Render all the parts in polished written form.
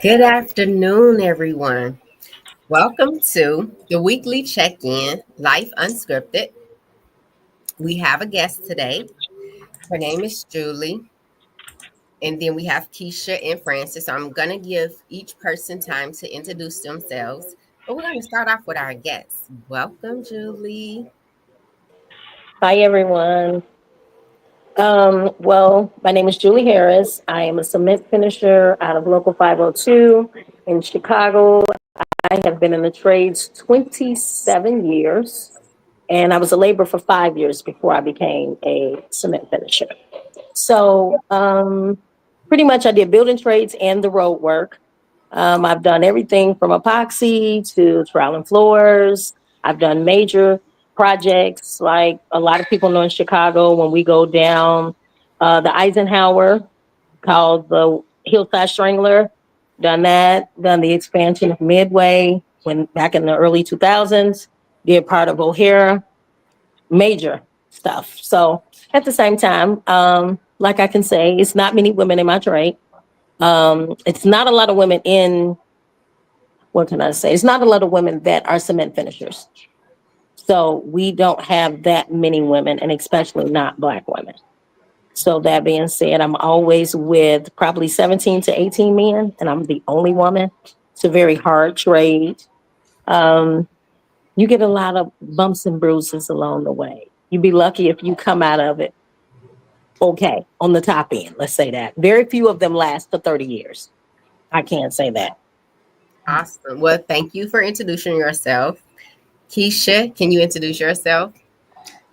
Good afternoon, everyone. Welcome to the weekly check in, Life Unscripted. We have a guest today. Her name is Julie. And then we have Keisha and Francis. So I'm going to give each person time to introduce themselves. But we're going to start off with our guest. Welcome, Julie. Hi, everyone. My name is Julie Harris. I am a cement finisher out of Local 502 in Chicago. I have been in the trades 27 years, and I was a laborer for 5 years before I became a cement finisher. So, pretty much I did building trades and the road work. I've done everything from epoxy to troweling floors. I've done major projects like a lot of people know in Chicago when we go down the Eisenhower called the Hillside Strangler. Done that. Done the expansion of Midway when back in the early 2000s. Did part of O'Hara. Major stuff. So at the same time, like I can say, it's not many women in my trade. It's not a lot of women in, what can I say? It's not a lot of women that are cement finishers. So we don't have that many women, and especially not Black women. So that being said, I'm always with probably 17 to 18 men, and I'm the only woman. It's a very hard trade. Um, you get a lot of bumps and bruises along the way. You'd be lucky if you come out of it okay on the top end. Let's say that. Very few of them last for 30 years. I can't say that. Awesome. Well, thank you for introducing yourself. Keisha, can you introduce yourself?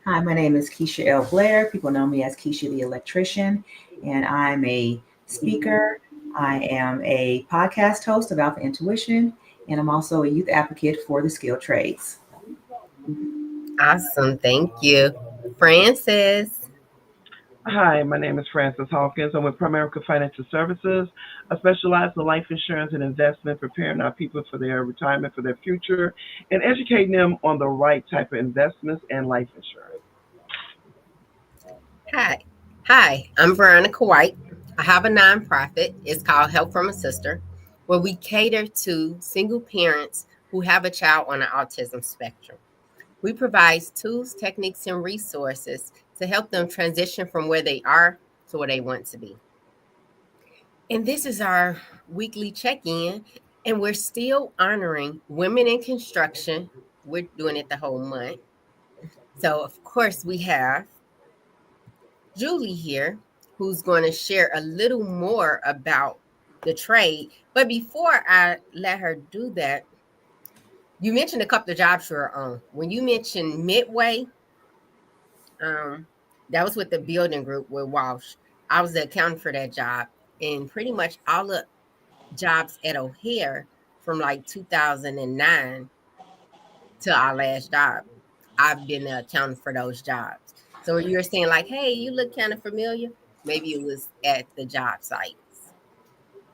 Hi, my name is Keisha L. Blair. People know me as Keisha the Electrician, and I'm a speaker. I am a podcast host of Alpha Intuition, and I'm also a youth advocate for the skilled trades. Awesome. Thank you. Francis. Hi, my name is Francis Hawkins. I'm with Primerica Financial Services. I specialize in life insurance and investment, preparing our people for their retirement, for their future, and educating them on the right type of investments and life insurance. Hi. Hi, I'm Veronica White. I have a nonprofit. It's called Help from a Sister, where we cater to single parents who have a child on the autism spectrum. We provide tools, techniques, and resources to help them transition from where they are to where they want to be. And this is our weekly check in, and we're still honoring women in construction. We're doing it the whole month. So, of course, we have Julie here, who's going to share a little more about the trade. But before I let her do that, you mentioned a couple of jobs you were on. When you mentioned Midway, um, that was with the building group with Walsh. I was the accountant for that job, and pretty much all the jobs at O'Hare from like 2009 to our last job. I've been the accountant for those jobs. So when you're saying like, hey, you look kind of familiar, maybe it was at the job sites.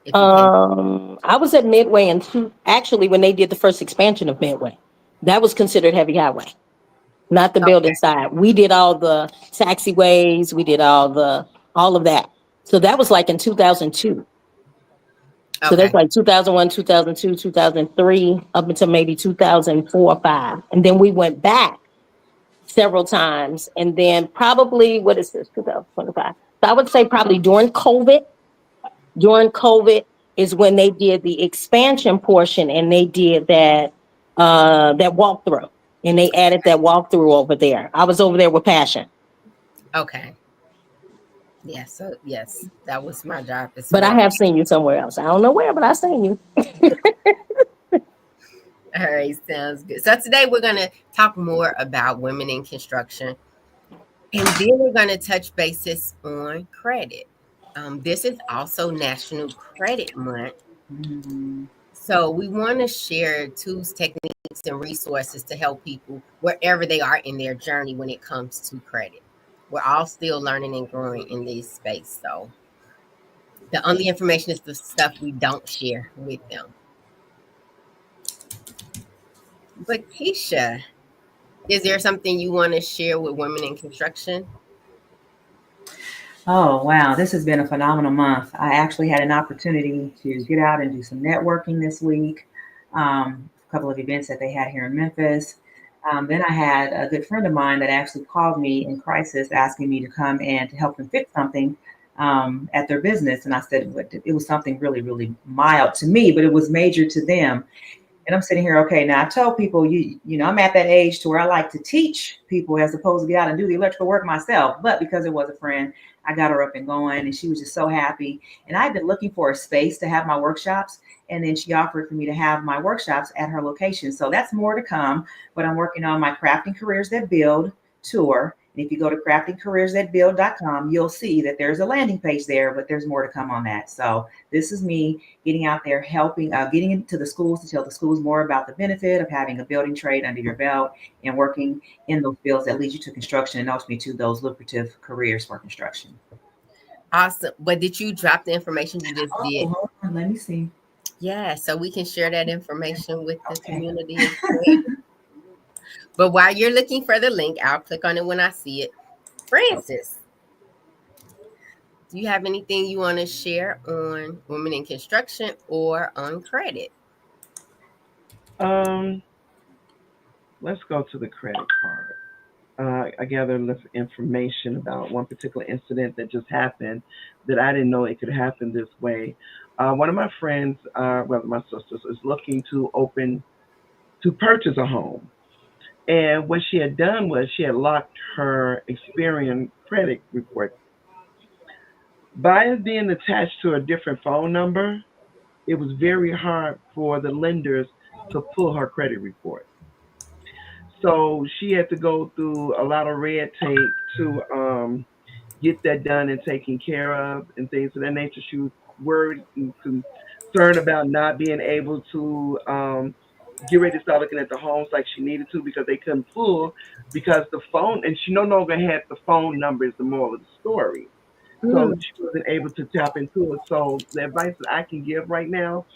If you can. I was at Midway and actually when they did the first expansion of Midway, that was considered heavy highway, not the building Okay. side. We did all the taxiways, we did all of that. So that was like in 2002. So that's Okay. like 2001, 2002, 2003, up until maybe 2004 or 5. And then we went back several times. And then probably, what is this, 2025? So I would say probably during COVID is when they did the expansion portion and they did that walkthrough and they added that walkthrough over there. I was over there with Passion, Okay. Yes. So yes, that was my job as but I well. have seen you somewhere else. I don't know where, but I seen you. All right, sounds good. So today we're going to talk more about women in construction, and then we're going to touch basis on credit. This is also National Credit Month. Mhm. So we want to share tools, techniques, and resources to help people wherever they are in their journey when it comes to credit. We're all still learning and growing in this space. So the only information is the stuff we don't share with them. But Keisha, is there something you want to share with women in construction? Oh, wow. This has been a phenomenal month. I actually had an opportunity to get out and do some networking this week, a couple of events that they had here in Memphis. Then I had a good friend of mine that actually called me in crisis asking me to come and to help them fix something at their business. And I said it was something really, really mild to me, but it was major to them. And I'm sitting here, okay, now I tell people, I'm at that age to where I like to teach people as opposed to get out and do the electrical work myself. But because it was a friend, I got her up and going, and she was just so happy. And I've been looking for a space to have my workshops. And then she offered for me to have my workshops at her location. So that's more to come. But I'm working on my Crafting Careers That Build tour. And if you go to craftingcareersthatbuild.com, you'll see that there's a landing page there, but there's more to come on that. So this is me getting out there, helping, getting into the schools to tell the schools more about the benefit of having a building trade under your belt and working in those fields that lead you to construction and ultimately to those lucrative careers for construction. Awesome. But did you drop the information you just did? Hold on, let me see. Yeah, so we can share that information with the Okay. community as well. But while you're looking for the link, I'll click on it when I see it. Francis, do you have anything you want to share on women in construction or on credit? Let's go to the credit part. I gathered enough information about one particular incident that just happened that I didn't know it could happen this way. One of my friends, well, my sisters, is looking to purchase a home. And what she had done was she had locked her Experian credit report. By it being attached to a different phone number, it was very hard for the lenders to pull her credit report. So she had to go through a lot of red tape to get that done and taken care of and things of that nature. She was worried and concerned about not being able to get ready to start looking at the homes like she needed to because they couldn't pull because the phone, and she no longer had the phone numbers, the moral of the story. So she wasn't able to tap into it. So the advice that I can give right now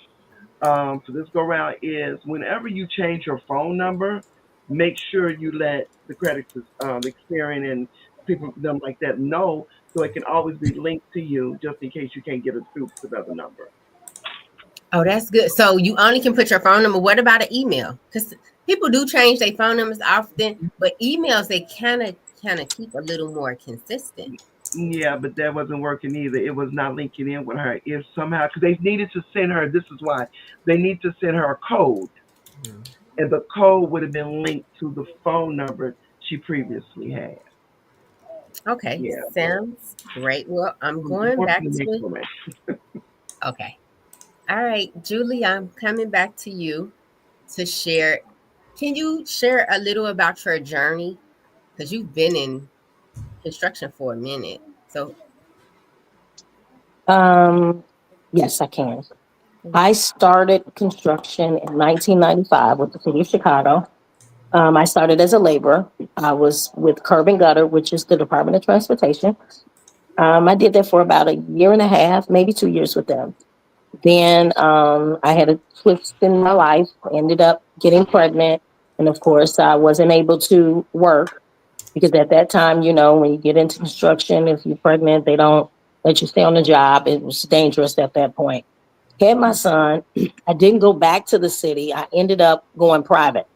for this go round is whenever you change your phone number, make sure you let the credit Experian and people them like that know so it can always be linked to you just in case you can't get it through to the other number. Oh, that's good. So you only can put your phone number. What about an email? Because people do change their phone numbers often, but emails they kind of keep a little more consistent. Yeah, but that wasn't working either. It was not linking in with her. If somehow, because they needed to send her, this is why they need to send her a code, Mhm. and the code would have been linked to the phone number she previously had. Okay, Yeah, sounds great. Well, I'm going more back for the to information. okay. All right, Julie, I'm coming back to you to share. Can you share a little about your journey? Because you've been in construction for a minute. So, Um, yes, I can. I started construction in 1995 with the city of Chicago. I started as a laborer. I was with Curb and Gutter, which is the Department of Transportation. I did that for about a year and a half, maybe 2 years with them. Then I had a twist in my life, ended up getting pregnant. And of course, I wasn't able to work because at that time, when you get into construction, if you're pregnant, they don't let you stay on the job. It was dangerous at that point. Had my son. I didn't go back to the city. I ended up going private.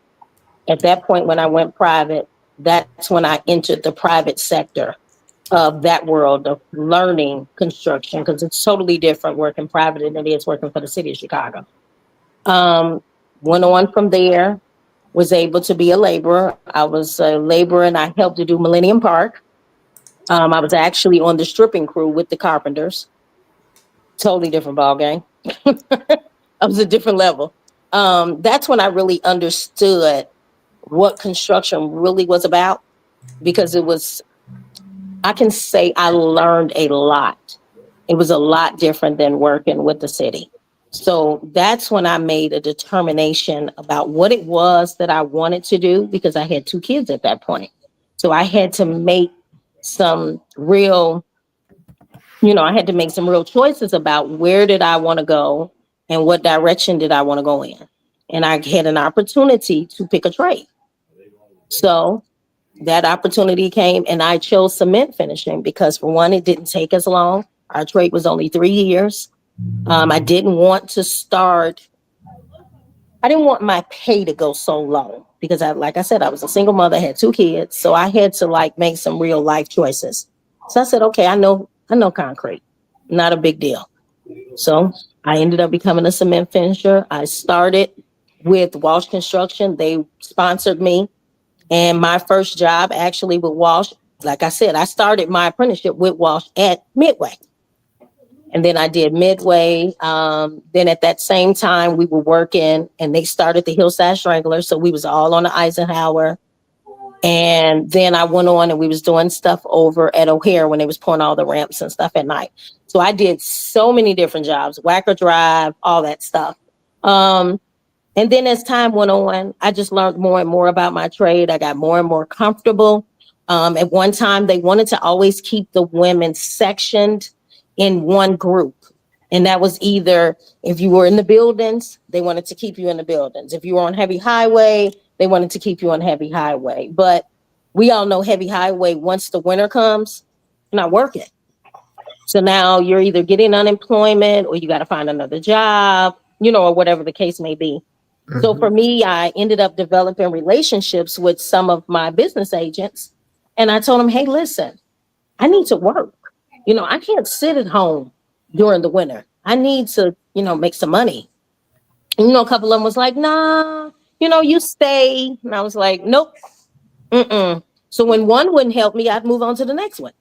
At that point, when I went private, that's when I entered the private sector of that world of learning construction because it's totally different working private than it is working for the city of Chicago. Um, Went on from there, was able to be a laborer. I was a laborer and I helped to do Millennium Park. I was actually on the stripping crew with the carpenters. Totally different ball game. I was a different level. That's when I really understood what construction really was about because it was, I can say I learned a lot. It was a lot different than working with the city. So that's when I made a determination about what it was that I wanted to do because I had two kids at that point. So I had to make some real, I had to make some real choices about where did I want to go and what direction did I want to go in. And I had an opportunity to pick a trade. So that opportunity came, and I chose cement finishing because, for one, it didn't take as long. Our trade was only 3 years. I didn't want to start. I didn't want my pay to go so low because like I said, I was a single mother, had 2 kids. So I had to like make some real life choices. So I said, okay, I know concrete, not a big deal. So I ended up becoming a cement finisher. I started with Walsh Construction. They sponsored me. And my first job actually with Walsh, like I said, I started my apprenticeship with Walsh at Midway. And then I did Midway. Then at that same time, we were working, and they started the Hillside Stranglers. So we was all on the Eisenhower. And then I went on and we was doing stuff over at O'Hare when they was pouring all the ramps and stuff at night. So I did so many different jobs, Wacker Drive, all that stuff. And then as time went on, I just learned more and more about my trade. I got more and more comfortable. At one time, they wanted to always keep the women sectioned in one group. And that was either if you were in the buildings, they wanted to keep you in the buildings. If you were on heavy highway, they wanted to keep you on heavy highway. But we all know heavy highway, once the winter comes, you're not working. So now you're either getting unemployment or you got to find another job, or whatever the case may be. Mm-hmm. So for me, I ended up developing relationships with some of my business agents. And I told them, hey, listen, I need to work. I can't sit at home during the winter. I need to, make some money. And, a couple of them was like, nah, you stay. And I was like, nope. So when one wouldn't help me, I'd move on to the next one.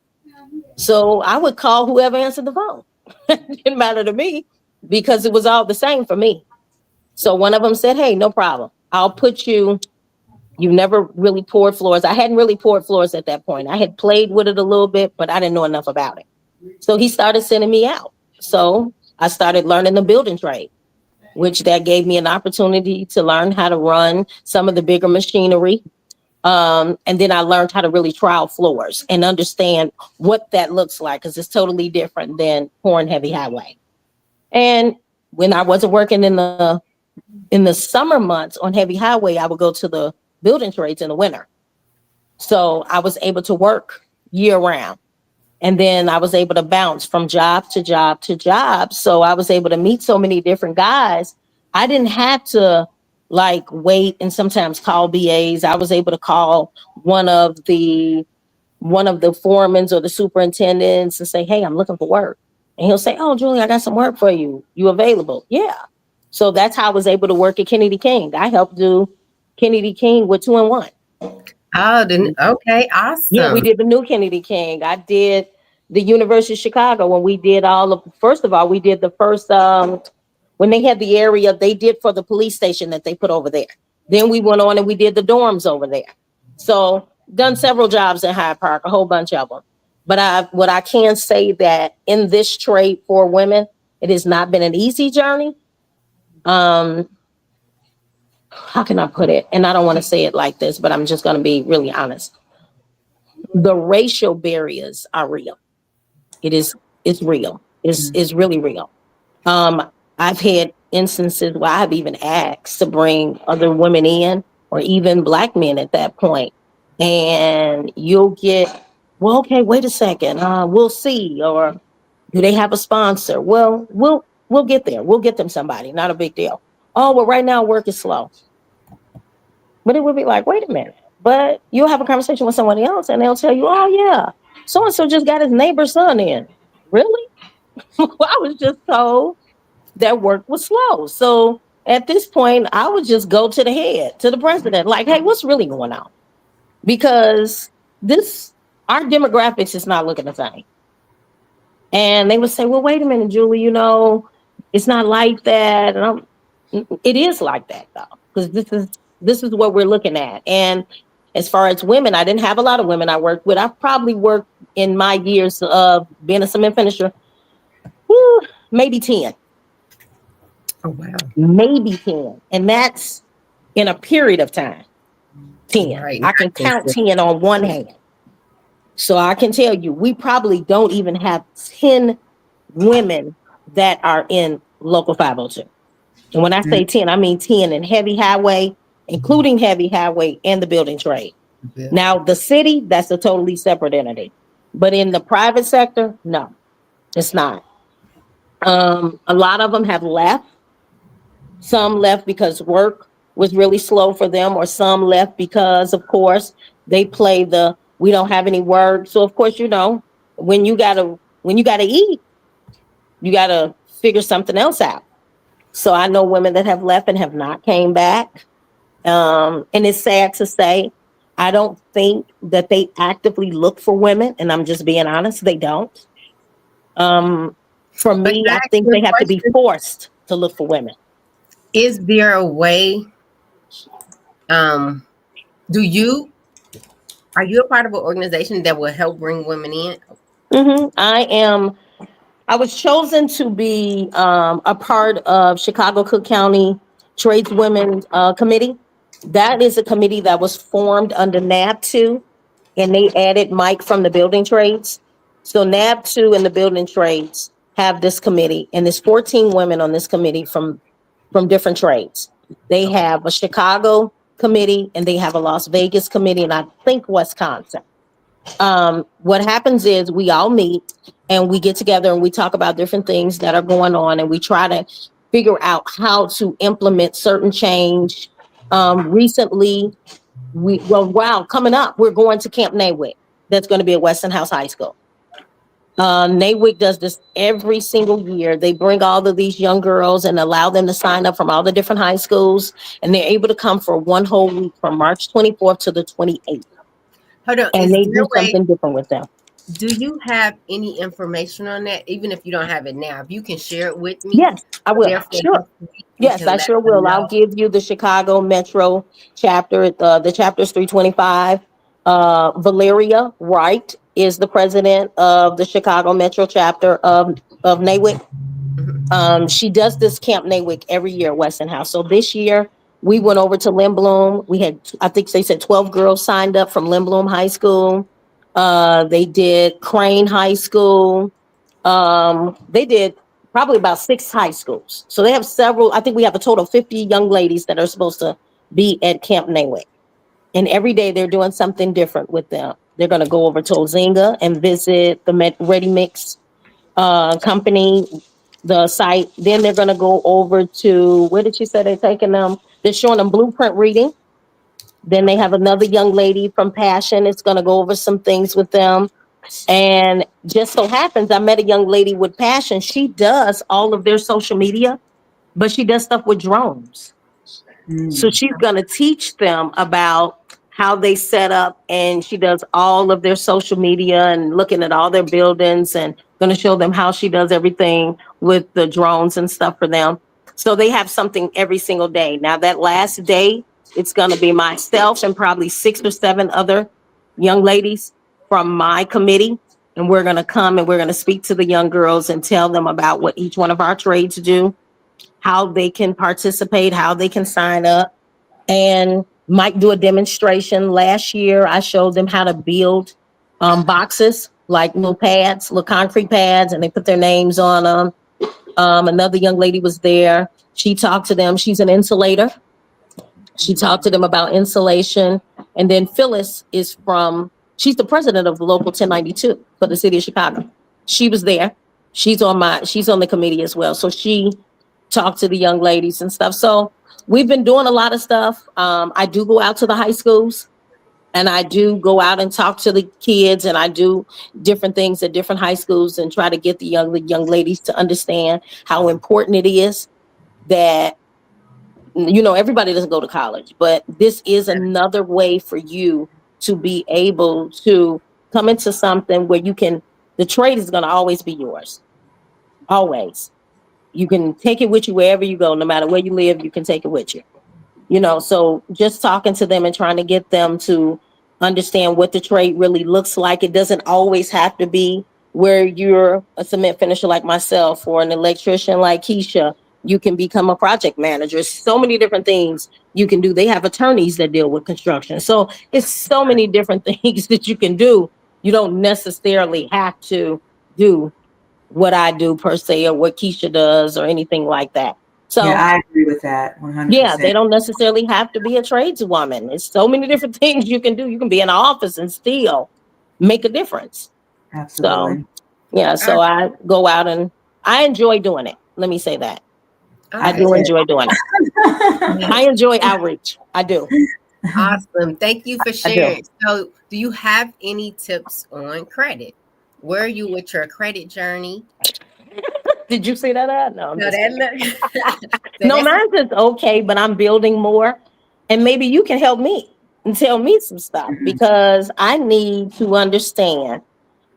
So I would call whoever answered the phone. It didn't matter to me because it was all the same for me. So one of them said, hey, no problem. I'll put you never really poured floors. I hadn't really poured floors at that point. I had played with it a little bit, but I didn't know enough about it. So he started sending me out. So I started learning the building trade, which that gave me an opportunity to learn how to run some of the bigger machinery. And then I learned how to really trial floors and understand what that looks like, because it's totally different than pouring heavy highway. And when I wasn't working in the summer months on heavy highway, I would go to the building trades in the winter. So I was able to work year round. And then I was able to bounce from job to job to job. So I was able to meet so many different guys. I didn't have to wait and sometimes call BAs. I was able to call one of the foremans or the superintendents and say, hey, I'm looking for work. And he'll say, oh, Julie, I got some work for you. You available? Yeah. So that's how I was able to work at Kennedy King. I helped do Kennedy King with 2-in-1. Oh, okay, awesome. Yeah, we did the new Kennedy King. I did the University of Chicago when we did first of all, we did the first, when they had the area they did for the police station that they put over there. Then we went on and we did the dorms over there. So done several jobs in Hyde Park, a whole bunch of them. But what I can say that in this trade for women, it has not been an easy journey. How can I put it? And I don't want to say it like this, but I'm just going to be really honest. The racial barriers are real. It's real. It's really real. I've had instances where I've even asked to bring other women in, or even Black men at that point. And you'll get, well, okay, wait a second. We'll see. Or do they have a sponsor? Well, we'll get there. We'll get them somebody. Not a big deal. Oh, well, right now work is slow. But it would be like, wait a minute. But you'll have a conversation with somebody else and they'll tell you, oh, yeah, so-and-so just got his neighbor's son in. Really? I was just told that work was slow. So at this point, I would just go to the head, to the president, like, hey, what's really going on? Because our demographics is not looking the same. And they would say, well, wait a minute, Julie, it's not like that. And it is like that, though, because this is what we're looking at. And as far as women, I didn't have a lot of women I worked with. I probably worked in my years of being a cement finisher, maybe 10. Oh, wow. Maybe 10. And that's in a period of time. 10. Right. I can count 10 on one hand. So I can tell you, we probably don't even have 10 women that are in Local 502. And when I say 10, I mean 10 in heavy highway, including heavy highway and the building trade. Now, the city, that's a totally separate entity. But in the private sector, no, it's not. A lot of them have left. Some left because work was really slow for them, or some left because, of course, they play the we don't have any work. So, of course, when you gotta eat, you gotta figure something else out. So I know women that have left and have not came back. And it's sad to say, I don't think that they actively look for women, and I'm just being honest, they don't. For me, I think they have to be forced to look for women. Is there a way? Are you a part of an organization that will help bring women in? I am. I was chosen to be a part of Chicago Cook County Tradeswomen Committee. That is a committee that was formed under NAB2, and they added Mike from the building trades. So NAB2 and the building trades have this committee, and there's 14 women on this committee from different trades. They have a Chicago committee, and they have a Las Vegas committee, and I think Wisconsin. What happens is we all meet and we get together and we talk about different things that are going on, and we try to figure out how to implement certain change. Recently, coming up, we're going to Camp Nawick. That's going to be at Westinghouse High School. Nawick does this every single year. They bring all of these young girls and allow them to sign up from all the different high schools, and they're able to come for one whole week from March 24th to the 28th. Hold on. And they do something different with them. Do you have any information on that? Even if you don't have it now, if you can share it with me. Yes, I will. Sure. Yes, I sure will. I'll give you the Chicago Metro chapter. The chapter is 325. Valeria Wright is the president of the Chicago Metro chapter of Nawick. She does this Camp Nawick every year at Westinghouse. So this year we went over to Lindblom. We had, I think they said 12 girls signed up from Lindblom High School. They did Crane High School. They did probably about 6 high schools. So they have several. I think we have a total of 50 young ladies that are supposed to be at Camp Nawick. And every day they're doing something different with them. They're going to go over to Ozinga and visit the Ready Mix company, the site. Then they're going to go over to, where did she say they're taking them? They're showing them blueprint reading. Then they have another young lady from Passion. It's going to go over some things with them. And just so happens, I met a young lady with Passion. She does all of their social media, but she does stuff with drones. So she's going to teach them about how they set up, and she does all of their social media and looking at all their buildings, and going to show them how she does everything with the drones and stuff for them. So they have something every single day. Now that last day, it's going to be myself and probably 6 or 7 other young ladies from my committee. And we're going to come and we're going to speak to the young girls and tell them about what each one of our trades do, how they can participate, how they can sign up, and might do a demonstration. Last year, I showed them how to build boxes, like little pads, little concrete pads, and they put their names on them. Another young lady was there. She talked to them. She's an insulator. She talked to them about insulation. And then Phyllis she's the president of the local 1092 for the city of Chicago. She was there. She's on the committee as well. So she talked to the young ladies and stuff. So we've been doing a lot of stuff. I do go out to the high schools, and I do go out and talk to the kids, and I do different things at different high schools and try to get the young ladies to understand how important it is that, everybody doesn't go to college, but this is another way for you to be able to come into something where the trade is going to always be yours. Always. You can take it with you wherever you go, no matter where you live, you can take it with you. So just talking to them and trying to get them to understand what the trade really looks like. It doesn't always have to be where you're a cement finisher like myself or an electrician like Keisha. You can become a project manager. So many different things you can do. They have attorneys that deal with construction. So it's so many different things that you can do. You don't necessarily have to do what I do per se, or what Keisha does, or anything like that. So Yeah, I agree with that 100%. yeah, they don't necessarily have to be a tradeswoman. There's so many different things you can do. You can be in an office and still make a difference. So Absolutely. yeah, so I go out and I enjoy doing it. Let me say that. I do enjoy doing it. I enjoy outreach. I do. Awesome. Thank you for I do. sharing. So, do you have any tips on credit? Where are you with your credit journey? Did you see that ad? No, I'm No, just kidding. that's Mine's is okay, but I'm building more. And maybe you can help me and tell me some stuff Mhm. because I need to understand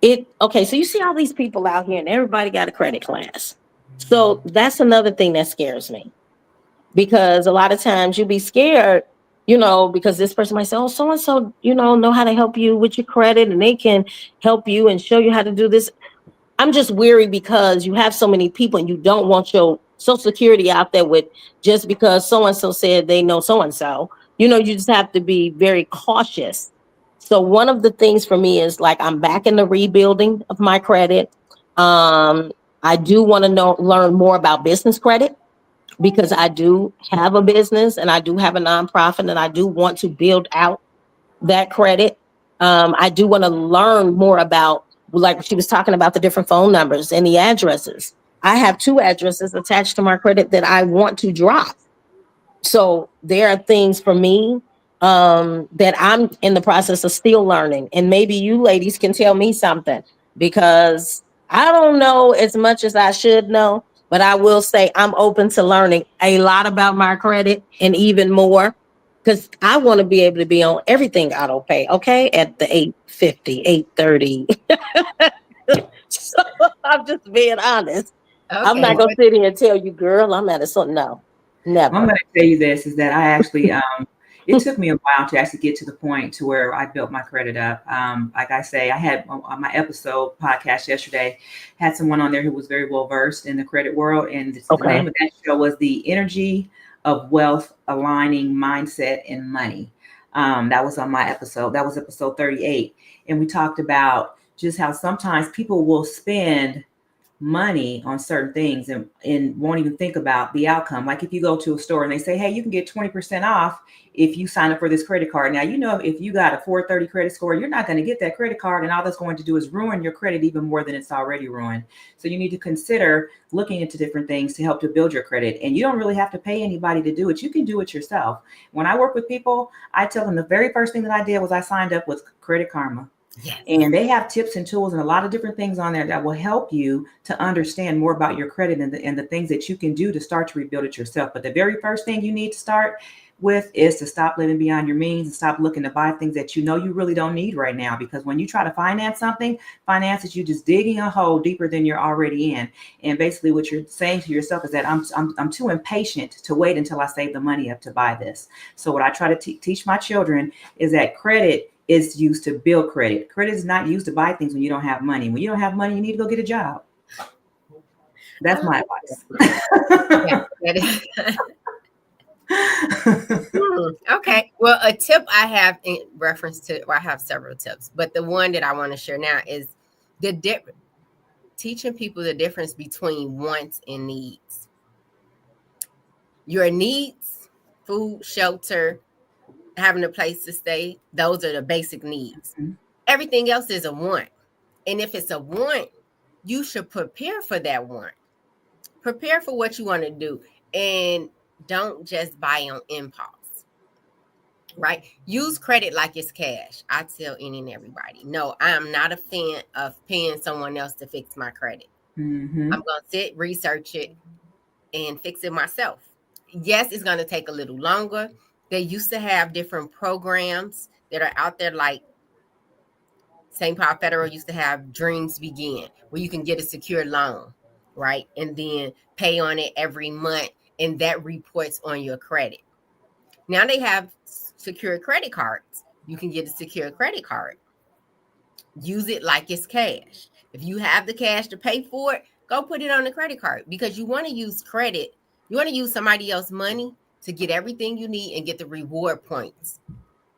it. Okay, so you see all these people out here and everybody got a credit class. So that's another thing that scares me because a lot of times you be scared, because this person might say, oh, so and so, know how to help you with your credit and they can help you and show you how to do this. I'm just weary because you have so many people and you don't want your social security out there with just because so-and-so said they know so-and-so. You just have to be very cautious. So one of the things for me is like, I'm back in the rebuilding of my credit. I do want to learn more about business credit because I do have a business and I do have a nonprofit and I do want to build out that credit. I do want to learn more about, like she was talking about, the different phone numbers and the addresses. I have 2 addresses attached to my credit that I want to drop. So there are things for me that I'm in the process of still learning. And maybe you ladies can tell me something because I don't know as much as I should know, but I will say I'm open to learning a lot about my credit and even more because I want to be able to be on everything auto pay, okay, at the 850, 830. So I'm just being honest. I'm okay. not going to sit here and tell you, girl, I'm at a something. No, never. I'm going to tell you this is that I actually, it took me a while to actually get to the point to where I built my credit up. Like I say, I had on my episode podcast yesterday, had someone on there who was very well versed in the credit world. And the name of that show was The Energy of Wealth Aligning Mindset and Money. That was on my episode. That was episode 38. And we talked about just how sometimes people will spend money on certain things and won't even think about the outcome. Like if you go to a store and they say, hey, you can get 20% off if you sign up for this credit card. Now, if you got a 430 credit score, you're not going to get that credit card. And all that's going to do is ruin your credit even more than it's already ruined. So you need to consider looking into different things to help to build your credit. And you don't really have to pay anybody to do it. You can do it yourself. When I work with people, I tell them the very first thing that I did was I signed up with Credit Karma. Yes. And they have tips and tools and a lot of different things on there that will help you to understand more about your credit and the things that you can do to start to rebuild it yourself. But the very first thing you need to start with is to stop living beyond your means and stop looking to buy things that you really don't need right now. Because when you try to finance something, finance is you just digging a hole deeper than you're already in. And basically what you're saying to yourself is that I'm too impatient to wait until I save the money up to buy this. So what I try to teach my children is that credit is used to build credit. Credit is not used to buy things when you don't have money. When you don't have money, you need to go get a job. That's my advice. Yeah, that is. Okay. Well, a tip I have in reference to, I have several tips, but the one that I want to share now is teaching people the difference between wants and needs. Your needs, food, shelter, having a place to stay, those are the basic needs. Mhm. Everything else is a want. And if it's a want, you should prepare for that want. Prepare for what you want to do and don't just buy on impulse. Right? Use credit like it's cash. I tell any and everybody, no, I am not a fan of paying someone else to fix my credit. Mm-hmm. I'm going to sit, research it, and fix it myself. Yes, it's going to take a little longer. They used to have different programs that are out there, like St. Paul Federal used to have Dreams Begin, where you can get a secure loan, right? And then pay on it every month, and that reports on your credit. Now they have secure credit cards. You can get a secure credit card. Use it like it's cash. If you have the cash to pay for it, go put it on the credit card because you want to use credit. You want to use somebody else's money to get everything you need and get the reward points.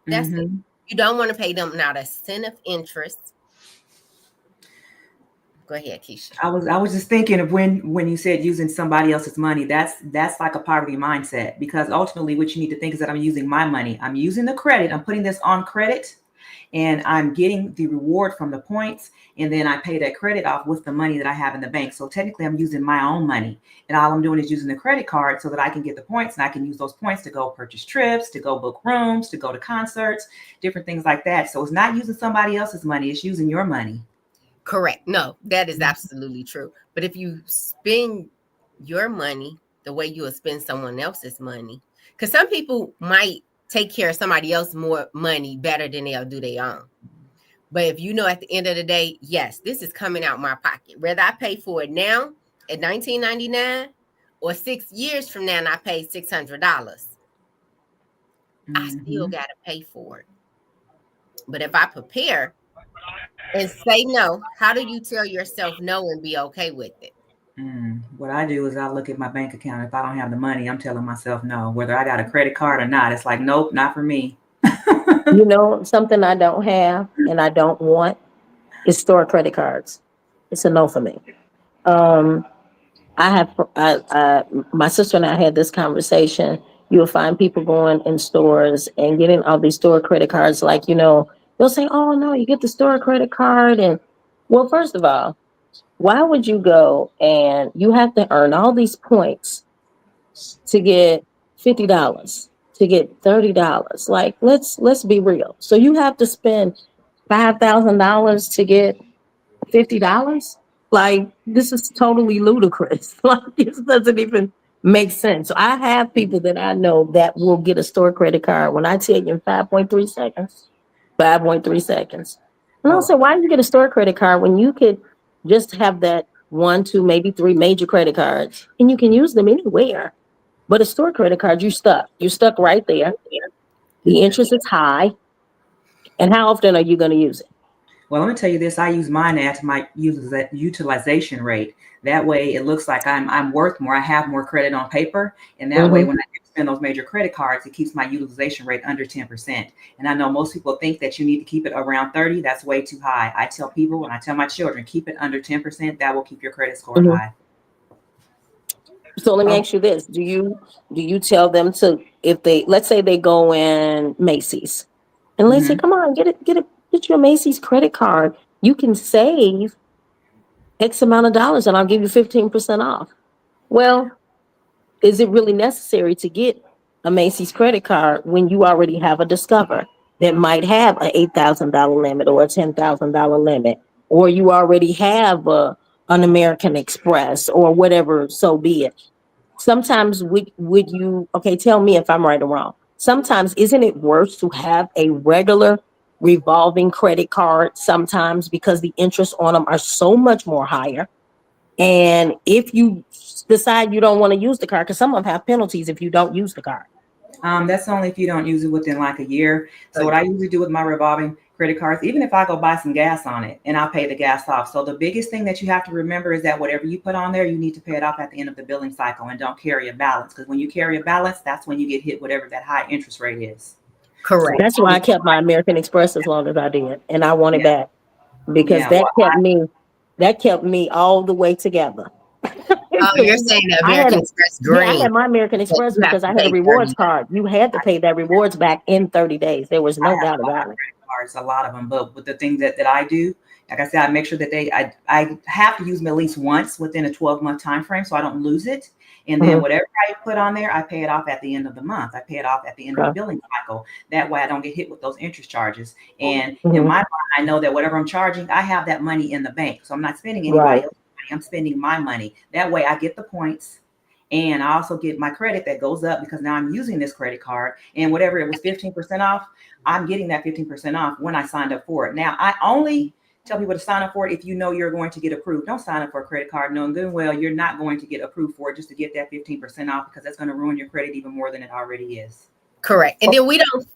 That's it. You don't want to pay them not a cent of interest. Go ahead, Keisha. I was just thinking of when you said using somebody else's money, that's like a poverty mindset, because ultimately what you need to think is that I'm using my money. I'm using the credit. I'm putting this on credit, and I'm getting the reward from the points, and then I pay that credit off with the money that I have in the bank. So technically I'm using my own money, and all I'm doing is using the credit card so that I can get the points, and I can use those points to go purchase trips, to go book rooms, to go to concerts, different things like that. So it's not using somebody else's money, it's using your money. Correct. No, that is absolutely true. But if you spend your money the way you would spend someone else's money, because some people might take care of somebody else's more money better than they'll do their own. But if you know at the end of the day, yes, this is coming out my pocket, whether I pay for it now at $19.99 or 6 years from now and I pay $600, I still got to pay for it. But if I prepare and say no, how do you tell yourself no and be okay with it? What I do is I look at my bank account. If I don't have the money, I'm telling myself no, whether I got a credit card or not. It's like, nope, not for me. You know, something I don't have and I don't want is store credit cards. It's a no for me. My sister and I had this conversation. You'll find people going in stores and getting all these store credit cards. Like, you know, they'll say, oh no, you get the store credit card. And well, first of all, why would you go and you have to earn all these points to get $50, to get $30? Like, let's be real. So you have to spend $5,000 to get $50? Like, this is totally ludicrous. Like, this doesn't even make sense. So I have people that I know that will get a store credit card. When I tell you in 5.3 seconds, 5.3 seconds. And I'll say, why do you get a store credit card when you could just have that 1, 2, maybe 3 major credit cards and you can use them anywhere? But a store credit card, you're stuck right there. The interest is high. And how often are you going to use it? Well, let me tell you this. I use mine at my utilization rate. That way it looks like I'm worth more. I have more credit on paper. And that way, when I spend those major credit cards, it keeps my utilization rate under 10%. And I know most people think that you need to keep it around 30. That's way too high. I tell people, and I tell my children, keep it under 10%. That will keep your credit score high. So let me ask you this. Do you tell them to, if they, let's say they go in Macy's and they say, come on, get your Macy's credit card. You can save X amount of dollars and I'll give you 15% off. Well, is it really necessary to get a Macy's credit card when you already have a Discover that might have an $8,000 limit or a $10,000 limit, or you already have an American Express or whatever, so be it? Sometimes would you, okay, tell me if I'm right or wrong. Sometimes isn't it worse to have a regular revolving credit card sometimes because the interest on them are so much more higher? And if you decide you don't want to use the card, because some of them have penalties if you don't use the card. That's only if you don't use it within like a year. So what I usually do with my revolving credit cards, even if I go buy some gas on it and I'll pay the gas off. So the biggest thing that you have to remember is that whatever you put on there, you need to pay it off at the end of the billing cycle, and don't carry a balance, because when you carry a balance, that's when you get hit whatever that high interest rate is. Correct. That's why I kept my American Express as long as I did, and I want it back because that kept me all the way together. Oh, you're saying the American Express Green. Yeah, I had my American Express because I had a rewards card. You had to pay that rewards back in 30 days. There was no doubt about it. Cards, a lot of them, but with the things that I do, like I said, I make sure that I have to use them at least once within a 12-month time frame so I don't lose it. And then whatever I put on there, I pay it off at the end of the month. I pay it off at the end of the billing cycle. That way I don't get hit with those interest charges. And in my mind, I know that whatever I'm charging, I have that money in the bank. So I'm not spending anybody else's money. I'm spending my money. That way I get the points. And I also get my credit that goes up because now I'm using this credit card. And whatever it was 15% off, I'm getting that 15% off when I signed up for it. Now, I only tell people to sign up for it if you know you're going to get approved. Don't sign up for a credit card knowing good and well you're not going to get approved for it just to get that 15% off, because that's going to ruin your credit even more than it already is. Correct. And then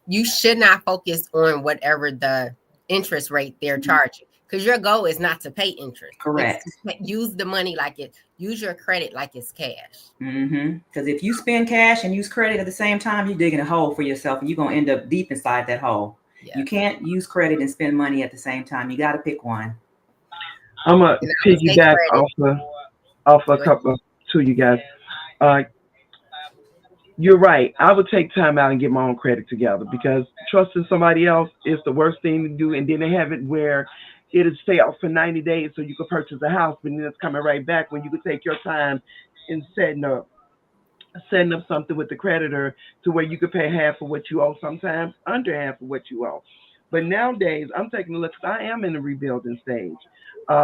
you should not focus on whatever the interest rate they're charging, because your goal is not to pay interest. Correct. Use the money use your credit like it's cash. Because if you spend cash and use credit at the same time, you're digging a hole for yourself and you're going to end up deep inside that hole. Yeah. You can't use credit and spend money at the same time. You got to pick one. I'm gonna And I would say piggyback credit. off a Go ahead. couple to you guys. Uh, you're right. I would take time out and get my own credit together because trusting somebody else is the worst thing to do. And then they have it where it'll stay out for 90 days so you can purchase a house, but then it's coming right back when you could take your time in setting up something with the creditor to where you could pay half of what you owe, sometimes under half of what you owe. But nowadays, I'm taking a look. 'Cause I am in the rebuilding stage,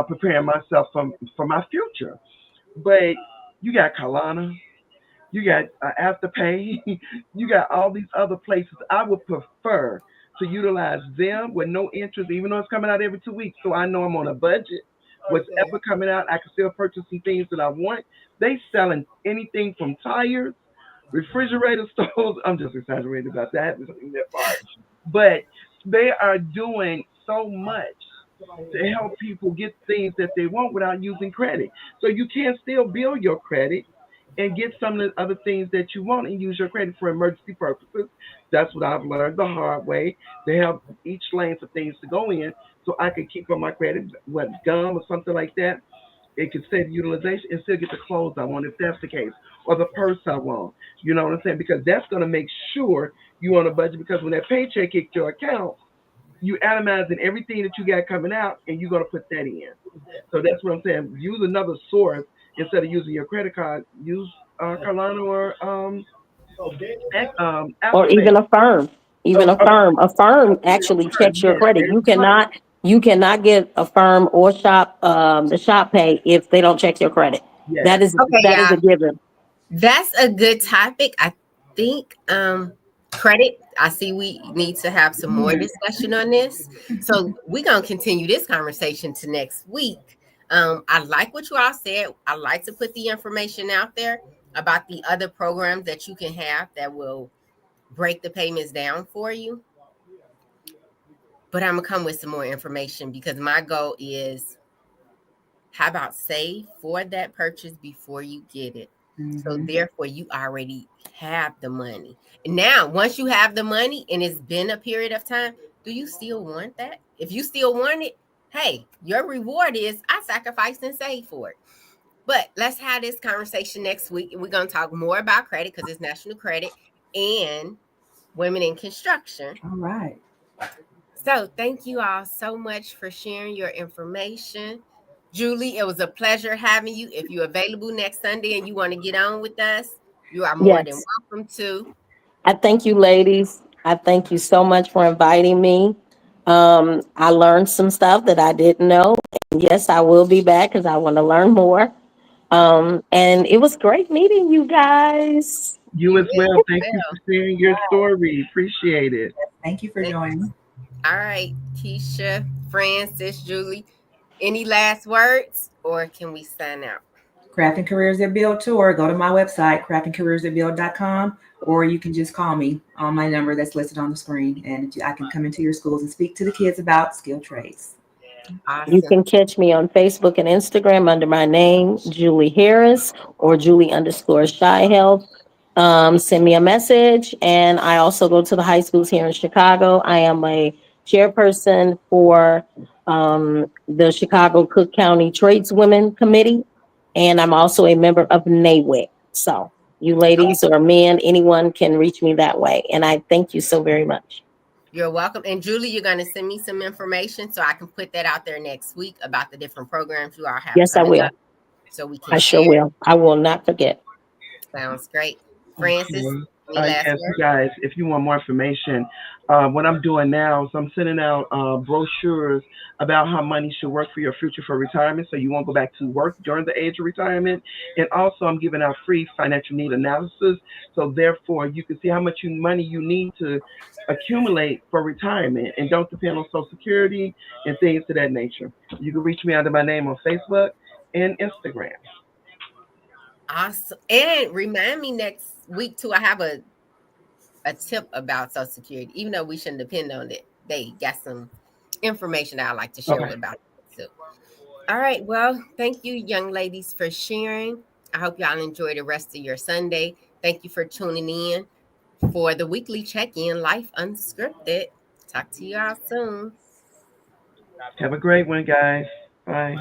preparing myself for my future. But you got Kalana, you got Afterpay, you got all these other places. I would prefer to utilize them with no interest, even though it's coming out every 2 weeks. So I know I'm on a budget. Whatever coming out, I can still purchase some things that I want. They selling anything from tires, refrigerator stoves. I'm just exaggerating about that. I haven't seen that part. But they are doing so much to help people get things that they want without using credit. So you can still build your credit and get some of the other things that you want and use your credit for emergency purposes. That's what I've learned the hard way. They have each lane for things to go in so I can keep on my credit, what, gum or something like that. It can save utilization and still get the clothes I want if that's the case, or the purse I want. You know what I'm saying? Because that's going to make sure you're on a budget because when that paycheck hits your account, you atomizing everything that you got coming out and you're going to put that in. So that's what I'm saying. Use another source instead of using your credit card. Use Carlano or Or Afterpay. even a firm. Even Oh, a firm. A firm actually checks your yes, credit. there's a firm. You cannot get a firm or shop the shop pay if they don't check your credit. Yes. Okay, That is a y'all. given. That's a good topic. I think credit. I see we need to have some more discussion on this. So we're gonna continue this conversation to next week. I like what you all said. I like to put the information out there about the other programs that you can have that will break the payments down for you. But I'm gonna come with some more information because my goal is how about save for that purchase before you get it? So Mhm. therefore you already have the money. And now once you have the money and it's been a period of time, do you still want that? If you still want it, hey, your reward is I sacrificed and saved for it. But let's have this conversation next week and we're gonna talk more about credit because it's national credit and women in construction. All right. So thank you all so much for sharing your information. Julie, it was a pleasure having you. If you're available next Sunday and you want to get on with us, you are more than Yes. welcome to. I thank you, ladies. I thank you so much for inviting me. I learned some stuff that I didn't know. And yes, I will be back because I want to learn more. And it was great meeting you guys. You You as well. as Thank you well. for sharing your story. Appreciate it. Thank you for Thanks. joining. All right, Keisha, Francis, Julie, any last words or can we sign out? Crafting Careers That Build tour. Go to my website, craftingcareersthatbuild.com, or you can just call me on my number that's listed on the screen, and I can come into your schools and speak to the kids about skilled trades. You Awesome. can catch me on Facebook and Instagram under my name, Julie Harris, or Julie_Shy Health. Send me a message. And I also go to the high schools here in Chicago. I am a chairperson for the Chicago Cook County Tradeswomen Committee. And I'm also a member of NAWIC. So you ladies or men, anyone can reach me that way. And I thank you so very much. You're welcome. And Julie, you're going to send me some information so I can put that out there next week about the different programs you all have Yes, I coming up will. so we can I sure share. will. I will not forget. Sounds great. Francis, Okay. any last Yes, you words? guys, if you want more information, what I'm doing now is I'm sending out brochures about how money should work for your future for retirement so you won't go back to work during the age of retirement. And also, I'm giving out free financial need analysis. So, therefore, you can see how much money you need to accumulate for retirement and don't depend on Social Security and things of that nature. You can reach me under my name on Facebook and Instagram. Awesome. And remind me next week too. I have a tip about Social Security, even though we shouldn't depend on it. They got some information that I like to share Okay. with about it too. All right. Well, thank you, young ladies, for sharing. I hope y'all enjoy the rest of your Sunday. Thank you for tuning in for the weekly check-in, Life Unscripted. Talk to y'all soon. Have a great one, guys. Bye.